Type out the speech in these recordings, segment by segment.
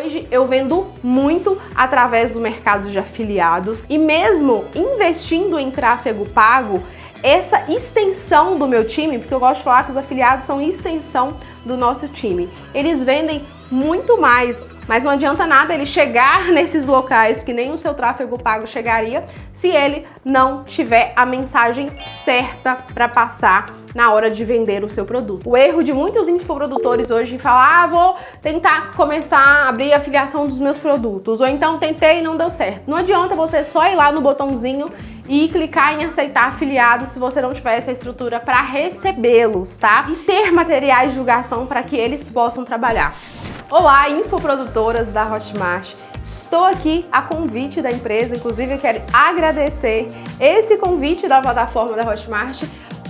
Hoje eu vendo muito através do mercado de afiliados e mesmo investindo em tráfego pago, essa extensão do meu time, porque eu gosto de falar que os afiliados são extensão do nosso time, eles vendem muito mais, mas não adianta nada ele chegar nesses locais que nem o seu tráfego pago chegaria se ele não tiver a mensagem certa para passar na hora de vender o seu produto. O erro de muitos infoprodutores hoje é falar, vou tentar começar a abrir a afiliação dos meus produtos, ou então tentei e não deu certo. Não adianta você só ir lá no botãozinho e clicar em aceitar afiliados se você não tiver essa estrutura para recebê-los, tá? E ter materiais de divulgação para que eles possam trabalhar. Olá, infoprodutoras da Hotmart. Estou aqui a convite da empresa, inclusive eu quero agradecer esse convite da plataforma da Hotmart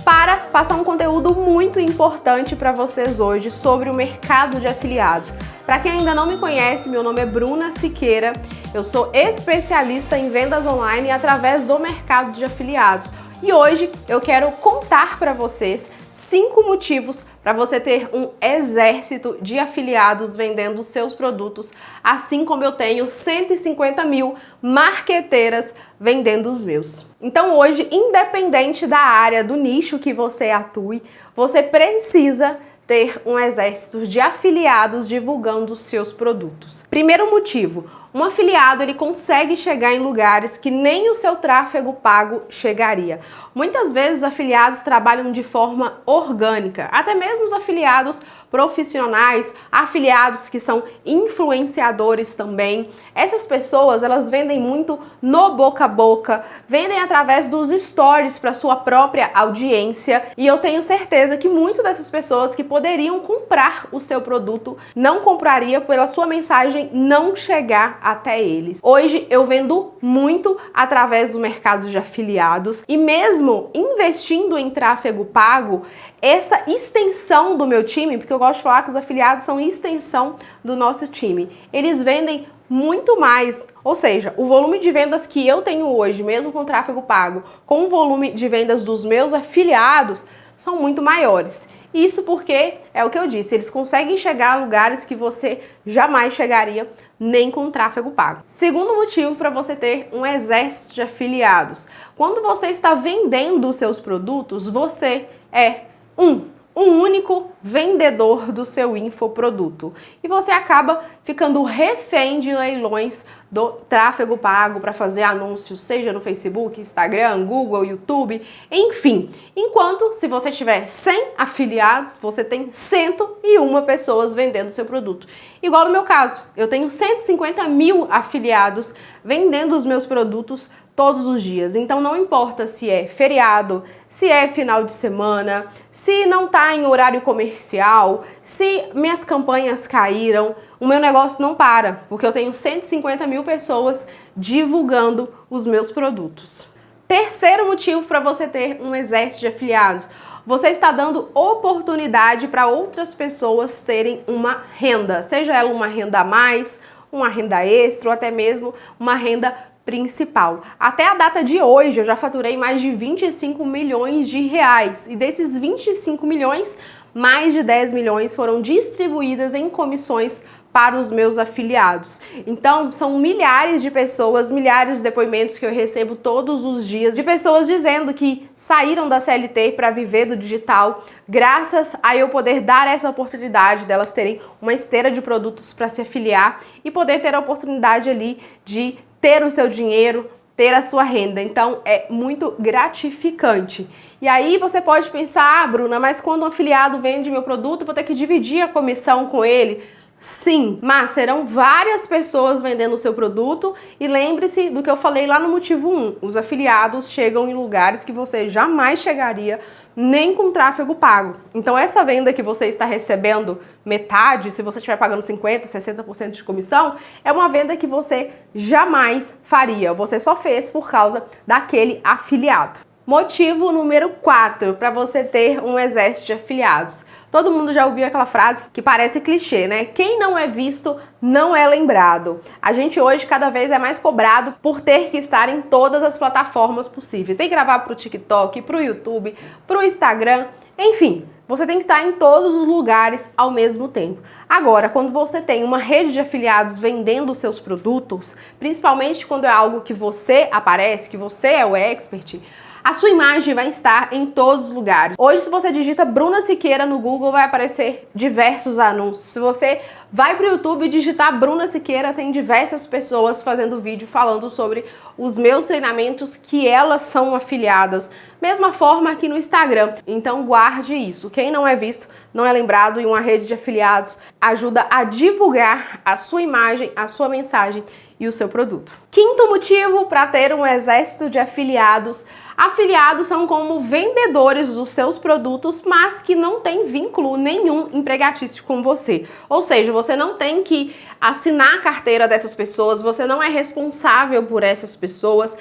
para passar um conteúdo muito importante para vocês hoje sobre o mercado de afiliados. Para quem ainda não me conhece, meu nome é Bruna Siqueira, eu sou especialista em vendas online através do mercado de afiliados. E hoje eu quero contar para vocês 5 motivos para você ter um exército de afiliados vendendo seus produtos, assim como eu tenho 150 mil marqueteiras vendendo os meus. Então hoje, independente da área, do nicho que você atue, você precisa ter um exército de afiliados divulgando os seus produtos. Primeiro motivo, um afiliado ele consegue chegar em lugares que nem o seu tráfego pago chegaria. Muitas vezes os afiliados trabalham de forma orgânica, até mesmo os afiliados profissionais, afiliados que são influenciadores também. Essas pessoas, elas vendem muito no boca a boca, vendem através dos stories para sua própria audiência, e eu tenho certeza que muitas dessas pessoas que poderiam comprar o seu produto não compraria pela sua mensagem não chegar até eles. Hoje eu vendo muito através do mercado de afiliados e mesmo investindo em tráfego pago, essa extensão do meu time, porque eu gosto de falar que os afiliados são extensão do nosso time, eles vendem muito mais, ou seja, o volume de vendas que eu tenho hoje, mesmo com tráfego pago, com o volume de vendas dos meus afiliados, são muito maiores. Isso porque, é o que eu disse, eles conseguem chegar a lugares que você jamais chegaria nem com tráfego pago. Segundo motivo para você ter um exército de afiliados. Quando você está vendendo os seus produtos, você é um único vendedor do seu infoproduto. E você acaba ficando refém de leilões do tráfego pago para fazer anúncios, seja no Facebook, Instagram, Google, YouTube, enfim. Enquanto, se você tiver 100 afiliados, você tem 101 pessoas vendendo seu produto. Igual no meu caso, eu tenho 150 mil afiliados vendendo os meus produtos todos os dias. Então não importa se é feriado, se é final de semana, se não está em horário comercial, se minhas campanhas caíram, o meu negócio não para, porque eu tenho 150 mil pessoas divulgando os meus produtos. Terceiro motivo para você ter um exército de afiliados. Você está dando oportunidade para outras pessoas terem uma renda, seja ela uma renda a mais, uma renda extra ou até mesmo uma renda principal. Até a data de hoje eu já faturei mais de 25 milhões de reais e desses 25 milhões, mais de 10 milhões foram distribuídas em comissões para os meus afiliados. Então, são milhares de pessoas, milhares de depoimentos que eu recebo todos os dias de pessoas dizendo que saíram da CLT para viver do digital, graças a eu poder dar essa oportunidade delas terem uma esteira de produtos para se afiliar e poder ter a oportunidade ali de ter o seu dinheiro, ter a sua renda. Então é muito gratificante. E aí você pode pensar, Bruna, mas quando um afiliado vende meu produto, eu vou ter que dividir a comissão com ele. Sim, mas serão várias pessoas vendendo o seu produto e lembre-se do que eu falei lá no motivo 1. Os afiliados chegam em lugares que você jamais chegaria nem com tráfego pago. Então essa venda que você está recebendo metade, se você estiver pagando 50%, 60% de comissão, é uma venda que você jamais faria. Você só fez por causa daquele afiliado. Motivo número 4 para você ter um exército de afiliados. Todo mundo já ouviu aquela frase que parece clichê, né? Quem não é visto não é lembrado. A gente hoje cada vez é mais cobrado por ter que estar em todas as plataformas possíveis. Tem que gravar para o TikTok, para o YouTube, para o Instagram, enfim. você tem que estar em todos os lugares ao mesmo tempo. Agora, quando você tem uma rede de afiliados vendendo seus produtos, principalmente quando é algo que você aparece, que você é o expert, a sua imagem vai estar em todos os lugares. Hoje, se você digita Bruna Siqueira no Google, vai aparecer diversos anúncios. Se você vai para o YouTube e digitar Bruna Siqueira, tem diversas pessoas fazendo vídeo falando sobre os meus treinamentos, que elas são afiliadas. Mesma forma aqui no Instagram. Então guarde isso. Quem não é visto, não é lembrado, e uma rede de afiliados ajuda a divulgar a sua imagem, a sua mensagem e o seu produto. Quinto motivo para ter um exército de afiliados. Afiliados são como vendedores dos seus produtos, mas que não tem vínculo nenhum empregatício com você. Ou seja, você não tem que assinar a carteira dessas pessoas, você não é responsável por essas pessoas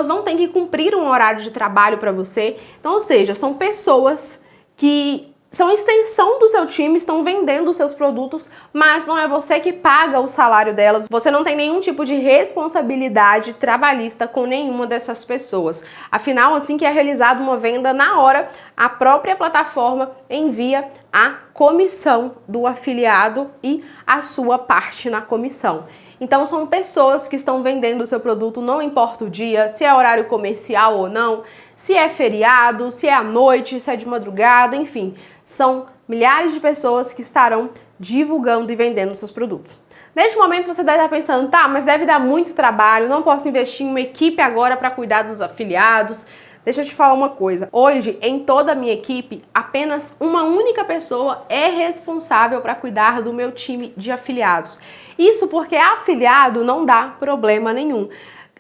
não têm que cumprir um horário de trabalho para você. Então, ou seja, são pessoas que são extensão do seu time, estão vendendo os seus produtos, mas não é você que paga o salário delas. Você não tem nenhum tipo de responsabilidade trabalhista com nenhuma dessas pessoas. Afinal, assim que é realizada uma venda, na hora, a própria plataforma envia a comissão do afiliado e a sua parte na comissão. Então são pessoas que estão vendendo o seu produto, não importa o dia, se é horário comercial ou não, se é feriado, se é à noite, se é de madrugada, enfim. São milhares de pessoas que estarão divulgando e vendendo seus produtos. Neste momento você deve estar pensando, tá, mas deve dar muito trabalho, não posso investir em uma equipe agora para cuidar dos afiliados. Deixa eu te falar uma coisa. Hoje, em toda a minha equipe, apenas uma única pessoa é responsável para cuidar do meu time de afiliados. Isso porque afiliado não dá problema nenhum.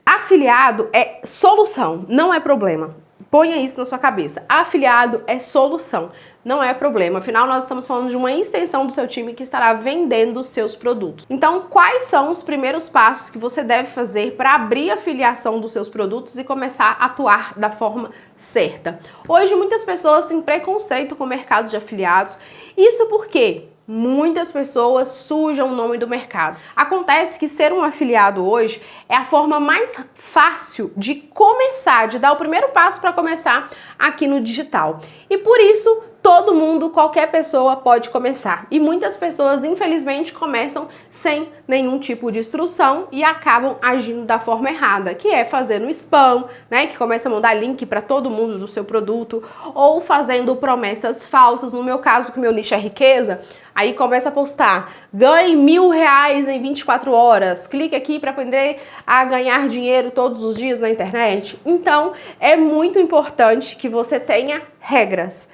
Afiliado é solução, não é problema. Ponha isso na sua cabeça. Afiliado é solução, não é problema. Afinal, nós estamos falando de uma extensão do seu time que estará vendendo os seus produtos. Então, quais são os primeiros passos que você deve fazer para abrir a filiação dos seus produtos e começar a atuar da forma certa? Hoje, muitas pessoas têm preconceito com o mercado de afiliados. Isso porque muitas pessoas sujam o nome do mercado. Acontece que ser um afiliado hoje é a forma mais fácil de começar, de dar o primeiro passo para começar aqui no digital. E por isso, todo mundo, qualquer pessoa pode começar. E muitas pessoas, infelizmente, começam sem nenhum tipo de instrução e acabam agindo da forma errada, que é fazendo spam, né, que começa a mandar link para todo mundo do seu produto, ou fazendo promessas falsas. No meu caso, que meu nicho é riqueza, aí começa a postar, ganhe R$1.000 em 24 horas, clique aqui para aprender a ganhar dinheiro todos os dias na internet. Então, é muito importante que você tenha regras,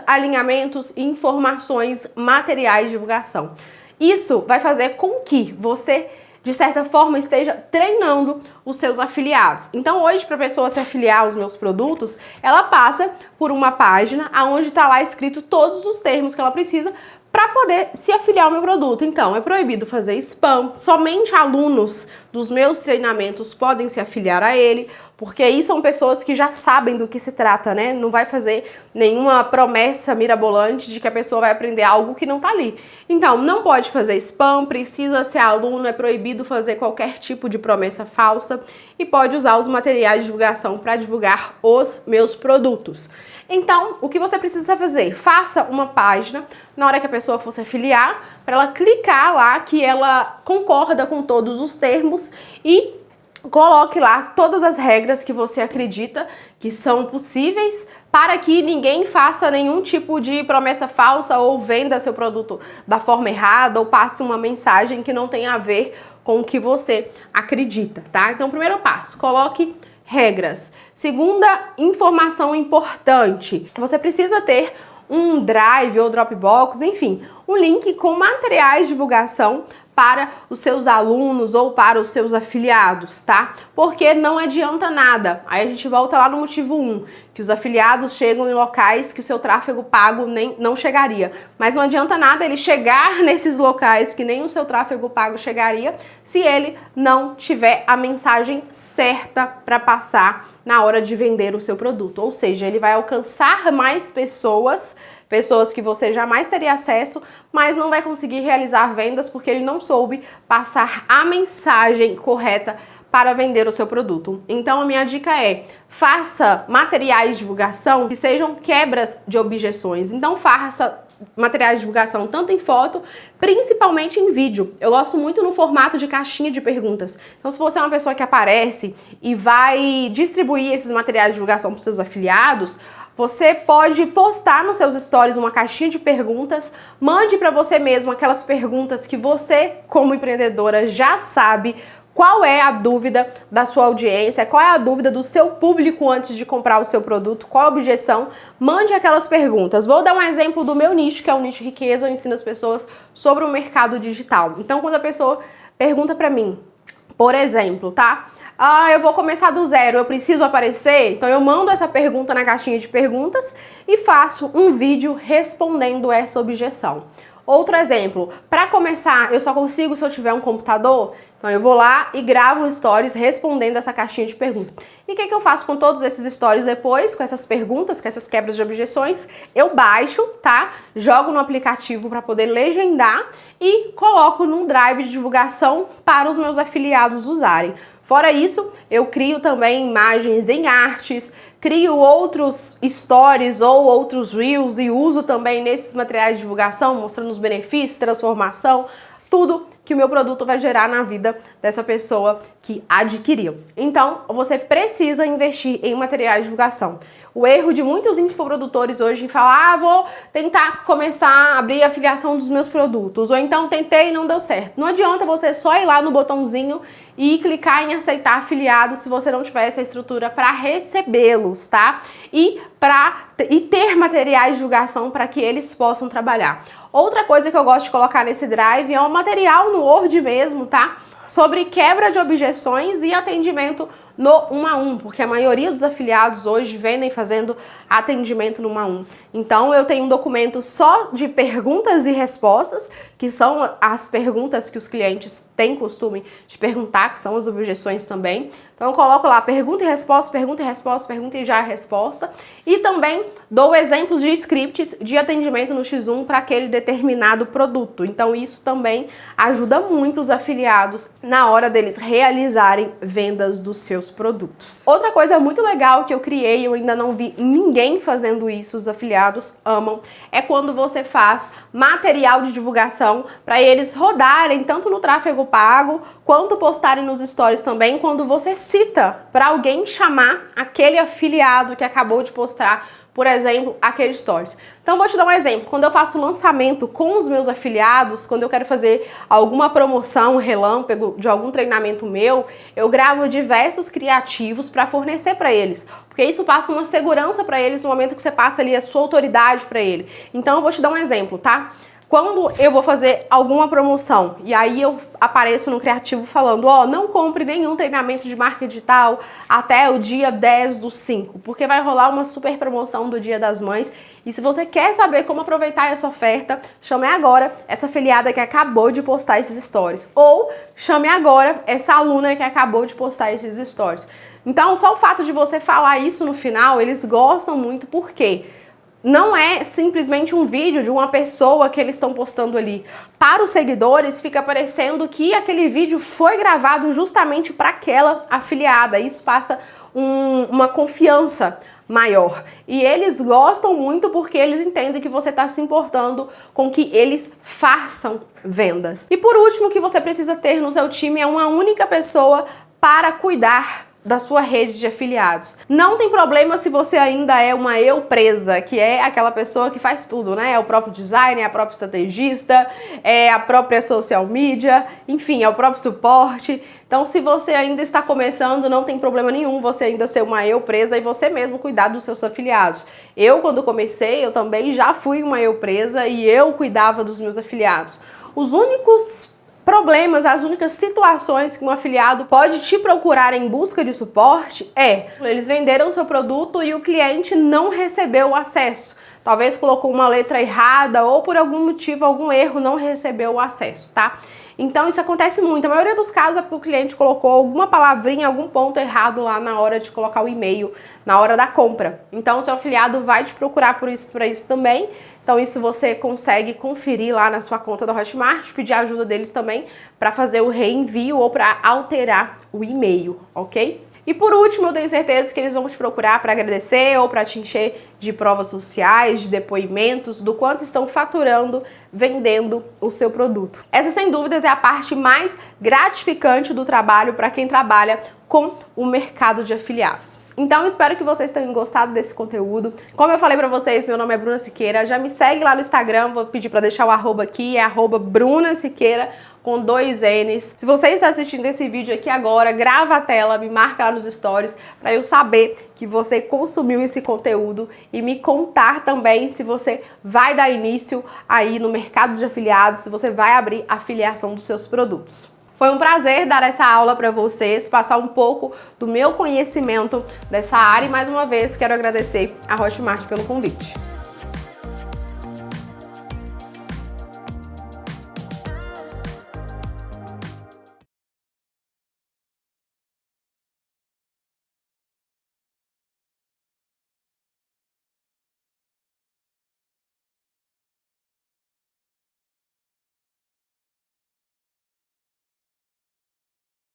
alinhamentos e informações materiais de divulgação. Isso vai fazer com que você, de certa forma, esteja treinando os seus afiliados. Então, hoje, para a pessoa se afiliar aos meus produtos, ela passa por uma página onde está lá escrito todos os termos que ela precisa para poder se afiliar ao meu produto. Então, é proibido fazer spam, somente alunos dos meus treinamentos podem se afiliar a ele, porque aí são pessoas que já sabem do que se trata, né? Não vai fazer nenhuma promessa mirabolante de que a pessoa vai aprender algo que não tá ali. Então, não pode fazer spam, precisa ser aluno, é proibido fazer qualquer tipo de promessa falsa e pode usar os materiais de divulgação para divulgar os meus produtos. Então, o que você precisa fazer? Faça uma página, na hora que a pessoa for se afiliar, para ela clicar lá que ela concorda com todos os termos e coloque lá todas as regras que você acredita que são possíveis para que ninguém faça nenhum tipo de promessa falsa ou venda seu produto da forma errada ou passe uma mensagem que não tenha a ver com o que você acredita, tá? Então, primeiro passo, coloque regras. Segunda informação importante, você precisa ter um Drive ou Dropbox, enfim, um link com materiais de divulgação para os seus alunos ou para os seus afiliados, tá? Porque não adianta nada. Aí a gente volta lá no motivo 1, que os afiliados chegam em locais que o seu tráfego pago não chegaria. Mas não adianta nada ele chegar nesses locais que nem o seu tráfego pago chegaria se ele não tiver a mensagem certa para passar na hora de vender o seu produto. Ou seja, ele vai alcançar mais pessoas que você jamais teria acesso, mas não vai conseguir realizar vendas porque ele não soube passar a mensagem correta para vender o seu produto. Então a minha dica é: faça materiais de divulgação que sejam quebras de objeções. Então faça materiais de divulgação tanto em foto, principalmente em vídeo. Eu gosto muito no formato de caixinha de perguntas. Então se você é uma pessoa que aparece e vai distribuir esses materiais de divulgação para os seus afiliados, você pode postar nos seus stories uma caixinha de perguntas, mande para você mesmo aquelas perguntas que você, como empreendedora, já sabe. Qual é a dúvida da sua audiência? Qual é a dúvida do seu público antes de comprar o seu produto? Qual a objeção? Mande aquelas perguntas. Vou dar um exemplo do meu nicho, que é o nicho riqueza. Eu ensino as pessoas sobre o mercado digital. Então, quando a pessoa pergunta para mim, por exemplo, tá? Eu vou começar do zero, eu preciso aparecer? Então eu mando essa pergunta na caixinha de perguntas e faço um vídeo respondendo essa objeção. Outro exemplo, para começar, eu só consigo se eu tiver um computador? Então eu vou lá e gravo um stories respondendo essa caixinha de perguntas. E o que eu faço com todos esses stories depois, com essas perguntas, com essas quebras de objeções? Eu baixo, tá? Jogo no aplicativo para poder legendar e coloco num drive de divulgação para os meus afiliados usarem. Fora isso, eu crio também imagens em artes, crio outros stories ou outros reels e uso também nesses materiais de divulgação, mostrando os benefícios, transformação, tudo que o meu produto vai gerar na vida dessa pessoa que adquiriu. Então, você precisa investir em materiais de divulgação. O erro de muitos infoprodutores hoje em falar, vou tentar começar a abrir a afiliação dos meus produtos, ou então tentei e não deu certo. Não adianta você só ir lá no botãozinho e clicar em aceitar afiliados se você não tiver essa estrutura para recebê-los, tá? E ter materiais de divulgação para que eles possam trabalhar. Outra coisa que eu gosto de colocar nesse drive é um material no Word mesmo, tá? Sobre quebra de objeções e atendimento no 1 a 1, porque a maioria dos afiliados hoje vendem fazendo atendimento no 1 a 1. Então eu tenho um documento só de perguntas e respostas, que são as perguntas que os clientes têm costume de perguntar, que são as objeções também. Então eu coloco lá pergunta e resposta, pergunta e resposta, pergunta e já a resposta. E também dou exemplos de scripts de atendimento no X1 para aquele determinado produto. Então isso também ajuda muito os afiliados na hora deles realizarem vendas dos seus produtos. Outra coisa muito legal que eu criei, eu ainda não vi ninguém fazendo isso, os afiliados amam, é quando você faz material de divulgação para eles rodarem tanto no tráfego pago quanto postarem nos stories também, quando você cita para alguém chamar aquele afiliado que acabou de postar, por exemplo, aquele stories. Então vou te dar um exemplo. Quando eu faço lançamento com os meus afiliados, quando eu quero fazer alguma promoção relâmpago de algum treinamento meu, eu gravo diversos criativos para fornecer para eles, porque isso passa uma segurança para eles no momento que você passa ali a sua autoridade para ele. Então eu vou te dar um exemplo, tá? Quando eu vou fazer alguma promoção e aí eu apareço no criativo falando, não compre nenhum treinamento de marca digital até o dia 10/5, porque vai rolar uma super promoção do Dia das Mães. E se você quer saber como aproveitar essa oferta, chame agora essa afiliada que acabou de postar esses stories. Ou chame agora essa aluna que acabou de postar esses stories. Então, só o fato de você falar isso no final, eles gostam muito, porque não é simplesmente um vídeo de uma pessoa que eles estão postando ali. Para os seguidores, fica parecendo que aquele vídeo foi gravado justamente para aquela afiliada. Isso passa uma confiança maior. E eles gostam muito porque eles entendem que você está se importando com que eles façam vendas. E por último, o que você precisa ter no seu time é uma única pessoa para cuidar da sua rede de afiliados. Não tem problema se você ainda é uma eu-presa, que é aquela pessoa que faz tudo, né? É o próprio designer, é a própria estrategista, é a própria social media, enfim, é o próprio suporte. Então, se você ainda está começando, não tem problema nenhum você ainda ser uma eu-presa e você mesmo cuidar dos seus afiliados. Eu, quando comecei, eu também já fui uma eu-presa e eu cuidava dos meus afiliados. Os únicos problemas, as únicas situações que um afiliado pode te procurar em busca de suporte eles venderam o seu produto e o cliente não recebeu o acesso. Talvez colocou uma letra errada ou por algum motivo, algum erro, não recebeu o acesso, tá? Então isso acontece muito. A maioria dos casos é porque o cliente colocou alguma palavrinha, algum ponto errado lá na hora de colocar o e-mail, na hora da compra. Então o seu afiliado vai te procurar para isso também. Então isso você consegue conferir lá na sua conta da Hotmart, pedir a ajuda deles também para fazer o reenvio ou para alterar o e-mail, ok? E por último, eu tenho certeza que eles vão te procurar para agradecer ou para te encher de provas sociais, de depoimentos, do quanto estão faturando, vendendo o seu produto. Essa, sem dúvidas, é a parte mais gratificante do trabalho para quem trabalha com o mercado de afiliados. Então, eu espero que vocês tenham gostado desse conteúdo. Como eu falei pra vocês, meu nome é Bruna Siqueira. Já me segue lá no Instagram, vou pedir pra deixar o arroba aqui, é @Bruna Siqueira, com 2 N's. Se você está assistindo esse vídeo aqui agora, grava a tela, me marca lá nos stories para eu saber que você consumiu esse conteúdo e me contar também se você vai dar início aí no mercado de afiliados, se você vai abrir a afiliação dos seus produtos. Foi um prazer dar essa aula para vocês, passar um pouco do meu conhecimento dessa área e mais uma vez quero agradecer a Hotmart pelo convite.